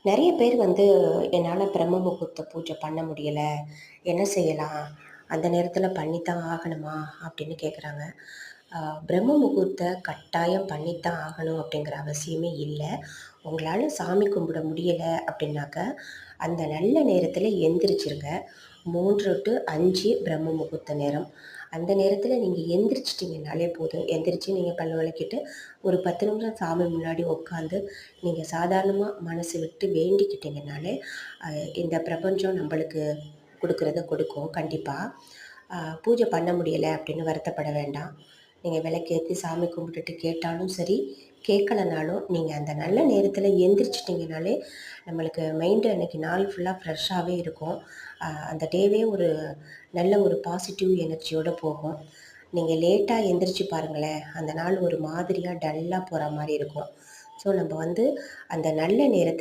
நெறைய பேர் வந்து என்னால பிரம்ம முகூர்த்த பூஜை பண்ண முடியல. என்ன செய்யலாம்? அந்த நேரத்தில பண்ணித்தான் ஆகணுமா? அப்படின்னு கேட்குறாங்க. அ பிரம்ம முகூர்த்த கட்டாயம் பண்ணித்தான் ஆகணும் அப்படிங்கிற அவசியமே இல்ல. உங்களால சாமி கும்பிட முடியல அப்படின்னாக்க, அந்த நல்ல நேரத்தில எந்திரிச்சிருங்க. 3 டூ 5 பிரம்ம முகூர்த்த நேரம். அந்த நேரத்தில நீங்க எந்திரிச்சிட்டீங்கனாலே போதும். எந்திரிச்சு நீங்க பல் வெளக்கிட்டு, ஒரு 10 நிமிஷம் சாமி முன்னாடி உட்காந்து, நீங்க சாதாரணமா மனசு விட்டு வேண்டிக்கிட்டீங்கனாலே, அ இந்த பிரபஞ்சம் நம்பளுக்கு குடுக்குறத குடுக்கும் கண்டிப்பா. பூஜை பண்ண முடியல அப்படின்னு வருத்தப்பட வேண்டாம். நீங்க விளக்கேத்தி சாமி கும்பிட்டுட்டு கேட்டாலும் சரி, கேட்கலனாலும் நீங்க அந்த நல்ல நேரத்தில எந்திரிச்சிட்டீங்கனாலே, நம்மளுக்கு மைண்டு அன்னைக்கு நாள் ஃபுல்லா ஃப்ரெஷ்ஷாவே இருக்கும். அந்த டேவே ஒரு நல்ல ஒரு பாசிட்டிவ் எனர்ஜியோட போகும். நீங்க லேட்டா எந்திரிச்சு பாருங்களேன், அந்த நாள் ஒரு மாதிரியா டல்லா போற மாரி இருக்கும். ஸோ, நம்ப வந்து அந்த நல்ல நேரத்த